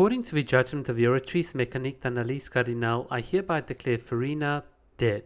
According to the judgment of the Oratrice Mécanique d'Analyse Cardinale, I hereby declare Farina dead.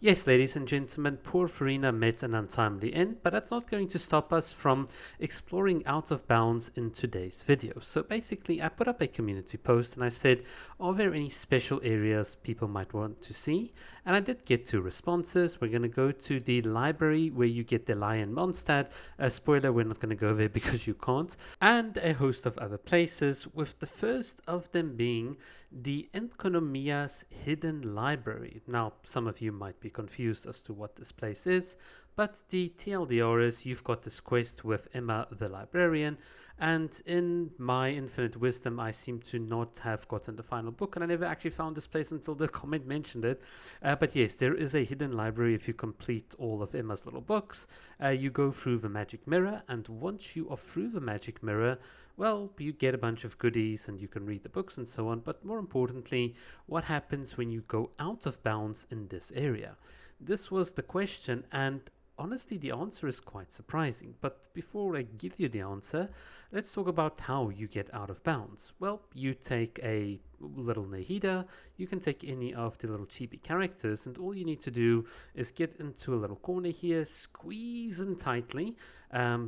Yes, ladies and gentlemen, poor Farina met an untimely end, but that's not going to stop us from exploring out of bounds in today's video. So basically, I put up a community post and I said, are there any special areas people might want to see? And I did get 2 responses. We're going to go to the library where you get the Lion Mondstadt. Spoiler, we're not going to go there because you can't. And a host of other places, with the first of them being the Enkanomiya's hidden library. Now, some of you might be confused as to what this place is, but the TLDR is you've got this quest with Emma the librarian, and in my infinite wisdom, I seem to not have gotten the final book, and I never actually found this place until the comment mentioned it. But yes, there is a hidden library if you complete all of Emma's little books. You go through the magic mirror, and once you are through the magic mirror, well, you get a bunch of goodies and you can read the books and so on, but more importantly, what happens when you go out of bounds in this area? This was the question, and honestly, the answer is quite surprising. But before I give you the answer, let's talk about how you get out of bounds. Well, you take a little Nehida, you can take any of the little chibi characters, and all you need to do is get into a little corner here, squeeze in tightly,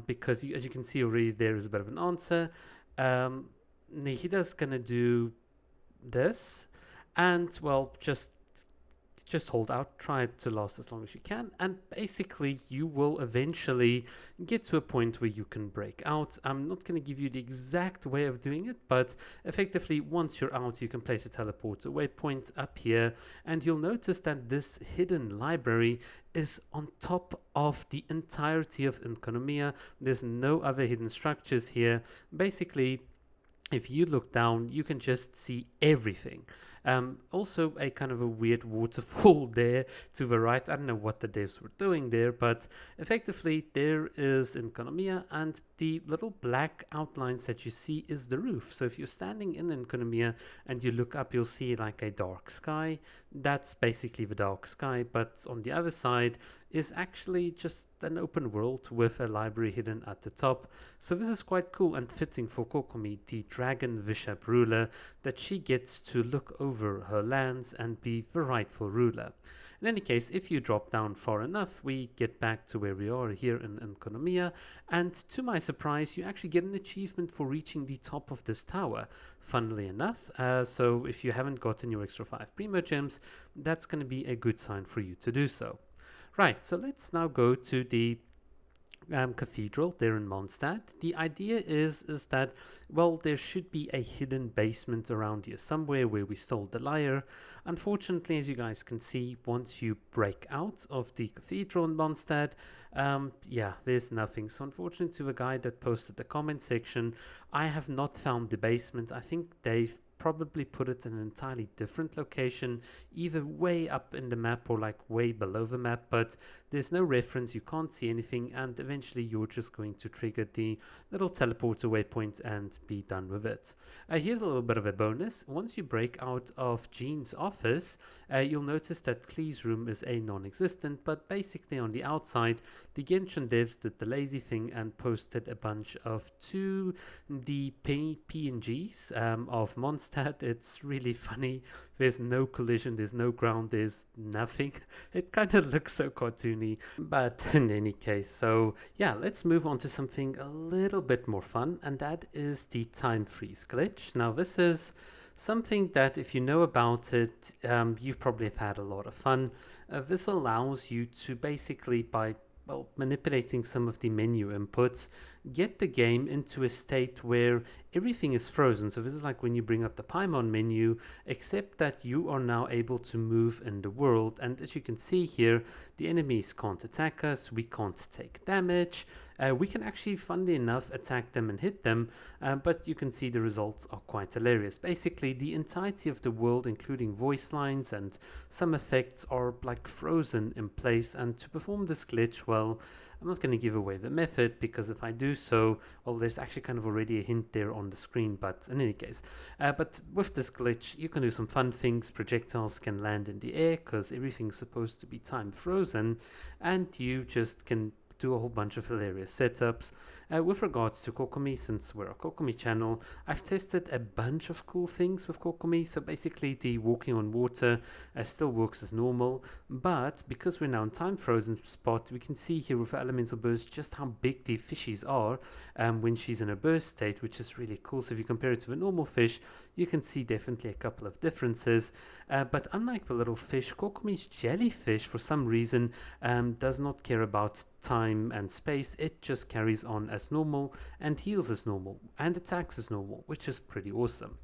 because as you can see already, there is a bit of an answer. Nehida's gonna do this, and well, just hold out, try to last as long as you can, and basically you will eventually get to a point where you can break out. I'm not going to give you the exact way of doing it, but effectively once you're out, you can place a teleporter waypoint up here, and you'll notice that this hidden library is on top of the entirety of Enkanomiya. There's no other hidden structures here. Basically, if you look down, you can just see everything. Also, a kind of a weird waterfall there to the right. I don't know what the devs were doing there, but effectively there is Enkanomiya, and the little black outlines that you see is the roof. So if you're standing in Enkanomiya and you look up, you'll see like a dark sky. That's basically the dark sky, but on the other side is actually just an open world with a library hidden at the top. So this is quite cool and fitting for Kokomi, the dragon Vishap ruler, that she gets to look over her lands and be the rightful ruler. In any case, if you drop down far enough, we get back to where we are here in Enkanomiya, and to my surprise, you actually get an achievement for reaching the top of this tower, funnily enough. So if you haven't gotten your extra 5 Primo Gems, that's going to be a good sign for you to do so. Right, so let's now go to the cathedral there in Mondstadt. The idea is that, well, there should be a hidden basement around here somewhere where we stole the lyre. Unfortunately, as you guys can see, once you break out of the cathedral in Mondstadt, yeah, there's nothing. So unfortunately, to the guy that posted the comment section, I have not found the basement. I think they've probably put it in an entirely different location, either way up in the map or like way below the map, but there's no reference, you can't see anything, and eventually you're just going to trigger the little teleporter waypoint and be done with it. Here's a little bit of a bonus. Once you break out of Jean's office, you'll notice that Klee's room is a non-existent, but basically on the outside, the Genshin devs did the lazy thing and posted a bunch of 2D PNGs of Monster. It's really funny. There's no collision, there's no ground, there's nothing. It kind of looks so cartoony, but in any case, so yeah, let's move on to something a little bit more fun, and that is the time freeze glitch. Now this is something that, if you know about it, you probably have had a lot of fun. This allows you to basically, by manipulating some of the menu inputs, get the game into a state where everything is frozen. So this is like when you bring up the Paimon menu, except that you are now able to move in the world. And as you can see here, the enemies can't attack us, we can't take damage. We can actually, funnily enough, attack them and hit them, but you can see the results are quite hilarious. Basically, the entirety of the world, including voice lines and some effects, are like frozen in place. And to perform this glitch, well, I'm not going to give away the method, because if I do so, well, there's actually kind of already a hint there on the screen, but in any case. But with this glitch, you can do some fun things. Projectiles can land in the air because everything's supposed to be time frozen, and you just can do a whole bunch of hilarious setups. With regards to Kokomi, since we're a Kokomi channel, I've tested a bunch of cool things with Kokomi. So basically, the walking on water still works as normal, but because we're now in time frozen spot, we can see here with elemental burst just how big the fishies are when she's in a burst state, which is really cool. So if you compare it to a normal fish, you can see definitely a couple of differences. But unlike the little fish, Kokomi's jellyfish, for some reason, does not care about time and space. It just carries on as normal and heals as normal and attacks as normal, which is pretty awesome.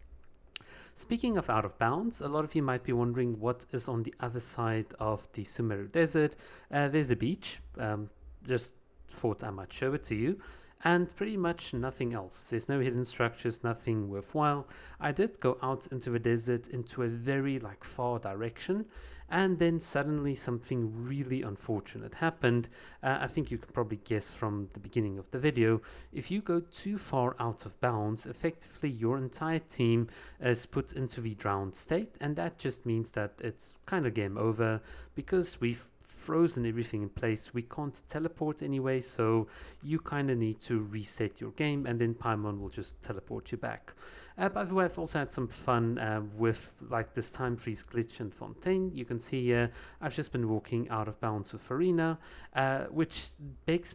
Speaking of out of bounds, a lot of you might be wondering what is on the other side of the Sumeru Desert. There's a beach. Just thought I might show it to you. And pretty much nothing else. There's no hidden structures, nothing worthwhile. I did go out into the desert into a very far direction, and then suddenly something really unfortunate happened. I think you can probably guess from the beginning of the video. If you go too far out of bounds, effectively your entire team is put into the drowned state, and that just means that it's kind of game over because we've frozen everything in place. We can't teleport anyway, so you kind of need to reset your game, and then Paimon will just teleport you back. By the way, I've also had some fun with this time freeze glitch in Fontaine. You can see here I've just been walking out of bounds with Farina, which begs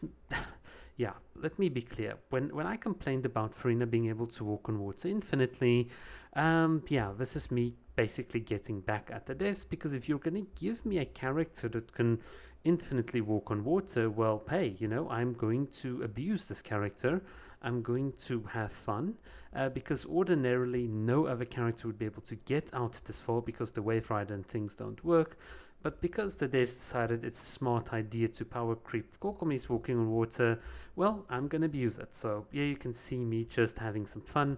yeah, let me be clear. When I complained about Farina being able to walk on water infinitely, yeah, this is me basically getting back at the devs, because if you're going to give me a character that can infinitely walk on water, well, hey, I'm going to abuse this character. I'm going to have fun, because ordinarily no other character would be able to get out this far because the wave rider and things don't work. But because the devs decided it's a smart idea to power creep Kokomi's walking on water, well, I'm gonna abuse it. So yeah, you can see me just having some fun.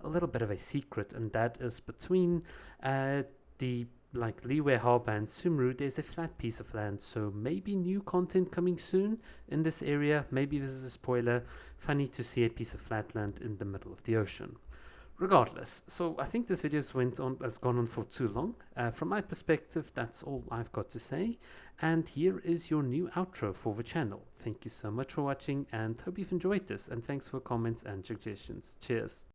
A little bit of a secret, and that is between the Leeway Harbor and Sumru, there's a flat piece of land, so maybe new content coming soon in this area. Maybe this is a spoiler. Funny to see a piece of flat land in the middle of the ocean. Regardless, so I think this video has gone on for too long. From my perspective, that's all I've got to say. And here is your new outro for the channel. Thank you so much for watching, and hope you've enjoyed this. And thanks for comments and suggestions. Cheers.